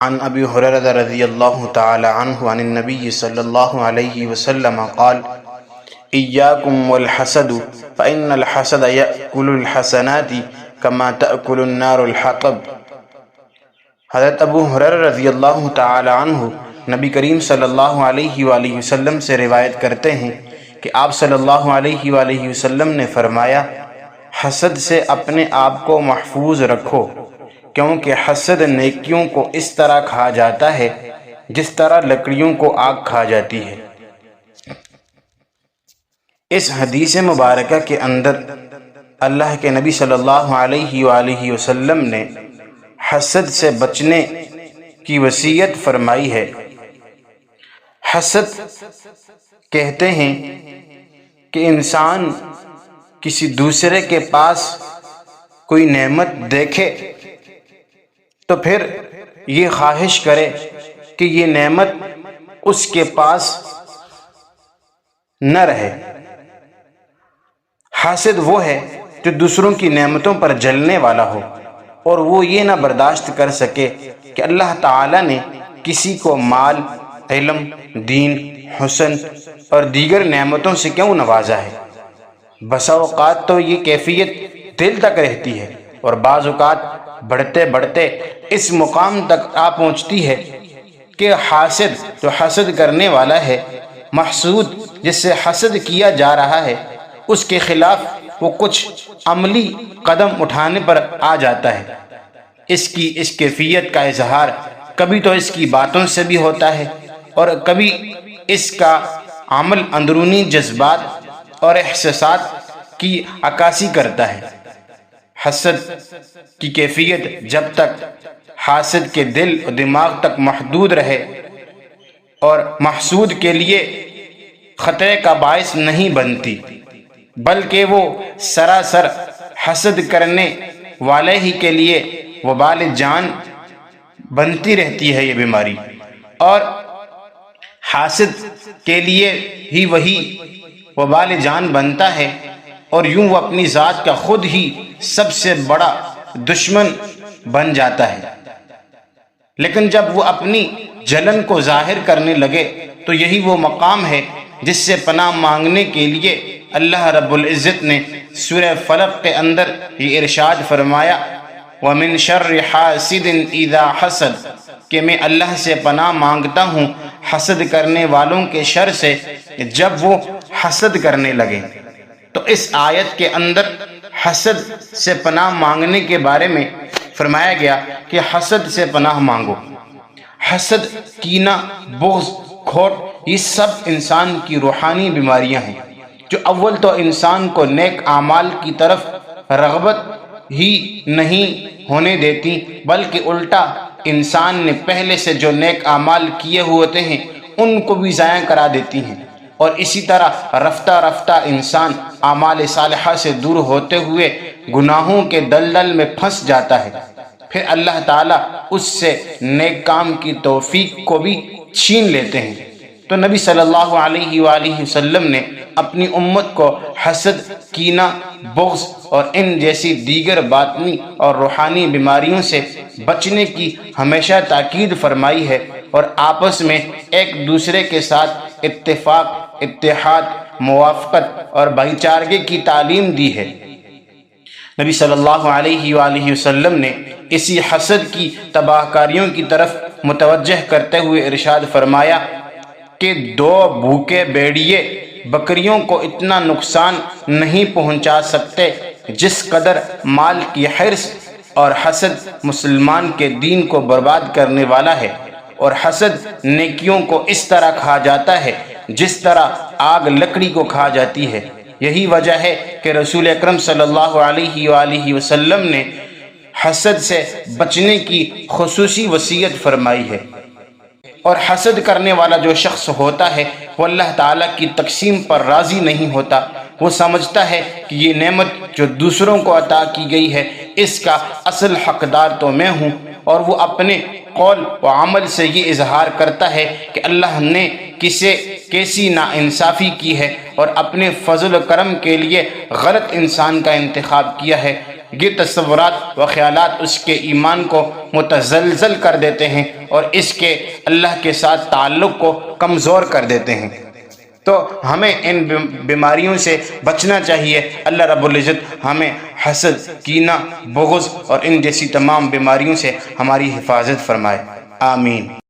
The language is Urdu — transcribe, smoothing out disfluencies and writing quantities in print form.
عن ابی ہریرہ رضی اللہ تعالی عنہ عن النبی صلی اللہ علیہ وسلم قال ایاکم والحسد فإن الحسد یأکل الحسنات کما تأکل النار الحطب۔ حضرت ابو ہریرہ رضی اللہ تعالی عنہ نبی کریم صلی اللہ علیہ وآلہ وسلم سے روایت کرتے ہیں کہ آپ صلی اللہ علیہ وآلہ وسلم نے فرمایا، حسد سے اپنے آپ کو محفوظ رکھو، کیونکہ حسد نیکیوں کو اس طرح کھا جاتا ہے جس طرح لکڑیوں کو آگ کھا جاتی ہے۔ اس حدیث مبارکہ کے اندر اللہ کے نبی صلی اللہ علیہ وآلہ وسلم نے حسد سے بچنے کی وصیت فرمائی ہے۔ حسد کہتے ہیں کہ انسان کسی دوسرے کے پاس کوئی نعمت دیکھے تو پھر یہ خواہش کرے کہ یہ نعمت اس کے پاس نہ رہے۔ حاسد وہ ہے جو دوسروں کی نعمتوں پر جلنے والا ہو اور وہ یہ نہ برداشت کر سکے کہ اللہ تعالیٰ نے کسی کو مال، علم، دین، حسن اور دیگر نعمتوں سے کیوں نوازا ہے۔ بسا اوقات تو یہ کیفیت دل تک رہتی ہے اور بعض اوقات بڑھتے بڑھتے اس مقام تک آ پہنچتی ہے کہ حاسد جو حسد کرنے والا ہے، محسود جس سے حسد کیا جا رہا ہے، اس کے خلاف وہ کچھ عملی قدم اٹھانے پر آ جاتا ہے۔ اس کیفیت کا اظہار کبھی تو اس کی باتوں سے بھی ہوتا ہے اور کبھی اس کا عمل اندرونی جذبات اور احساسات کی عکاسی کرتا ہے۔ حسد کی کیفیت جب تک حاسد کے دل و دماغ تک محدود رہے اور محسود کے لیے خطرے کا باعث نہیں بنتی، بلکہ وہ سراسر حسد کرنے والے ہی کے لیے وبال جان بنتی رہتی ہے یہ بیماری، اور حاسد کے لیے ہی وہی وبال جان بنتا ہے اور یوں وہ اپنی ذات کا خود ہی سب سے بڑا دشمن بن جاتا ہے۔ لیکن جب وہ اپنی جلن کو ظاہر کرنے لگے تو یہی وہ مقام ہے جس سے پناہ مانگنے کے لیے اللہ رب العزت نے سورہ فلق کے اندر یہ ارشاد فرمایا، وَمِن شَرِّ حَاسِدٍ إِذَا حَسَدَ، کہ میں اللہ سے پناہ مانگتا ہوں حسد کرنے والوں کے شر سے جب وہ حسد کرنے لگے۔ تو اس آیت کے اندر حسد سے پناہ مانگنے کے بارے میں فرمایا گیا کہ حسد سے پناہ مانگو۔ حسد، کینہ، بغض، کھوٹ، یہ سب انسان کی روحانی بیماریاں ہیں جو اول تو انسان کو نیک اعمال کی طرف رغبت ہی نہیں ہونے دیتی، بلکہ الٹا انسان نے پہلے سے جو نیک اعمال کیے ہوتے ہیں ان کو بھی ضائع کرا دیتی ہیں، اور اسی طرح رفتہ رفتہ انسان اعمال صالحہ سے دور ہوتے ہوئے گناہوں کے دلدل میں پھنس جاتا ہے۔ پھر اللہ تعالیٰ اس سے نیک کام کی توفیق کو بھی چھین لیتے ہیں۔ تو نبی صلی اللہ علیہ وآلہ وسلم نے اپنی امت کو حسد، کینہ، بغض اور ان جیسی دیگر باطنی اور روحانی بیماریوں سے بچنے کی ہمیشہ تاکید فرمائی ہے اور آپس میں ایک دوسرے کے ساتھ اتفاق، اتحاد، موافقت اور بھائی چارگی کی تعلیم دی ہے۔ نبی صلی اللہ علیہ وآلہ وسلم نے اسی حسد کی تباہ کاریوں کی طرف متوجہ کرتے ہوئے ارشاد فرمایا کہ دو بھوکے بھیڑیے بکریوں کو اتنا نقصان نہیں پہنچا سکتے جس قدر مال کی حرص اور حسد مسلمان کے دین کو برباد کرنے والا ہے، اور حسد نیکیوں کو اس طرح کھا جاتا ہے جس طرح آگ لکڑی کو کھا جاتی ہے۔ یہی وجہ ہے کہ رسول اکرم صلی اللہ علیہ وآلہ وسلم نے حسد سے بچنے کی خصوصی وصیت فرمائی ہے۔ اور حسد کرنے والا جو شخص ہوتا ہے وہ اللہ تعالیٰ کی تقسیم پر راضی نہیں ہوتا، وہ سمجھتا ہے کہ یہ نعمت جو دوسروں کو عطا کی گئی ہے اس کا اصل حقدار تو میں ہوں، اور وہ اپنے قول و عمل سے یہ اظہار کرتا ہے کہ اللہ نے کیسی ناانصافی کی ہے اور اپنے فضل و کرم کے لیے غلط انسان کا انتخاب کیا ہے، یہ تصورات و خیالات اس کے ایمان کو متزلزل کر دیتے ہیں اور اس کے اللہ کے ساتھ تعلق کو کمزور کر دیتے ہیں۔ تو ہمیں ان بیماریوں سے بچنا چاہیے۔ اللہ رب العزت ہمیں حسد، کینہ، بغض اور ان جیسی تمام بیماریوں سے ہماری حفاظت فرمائے، آمین۔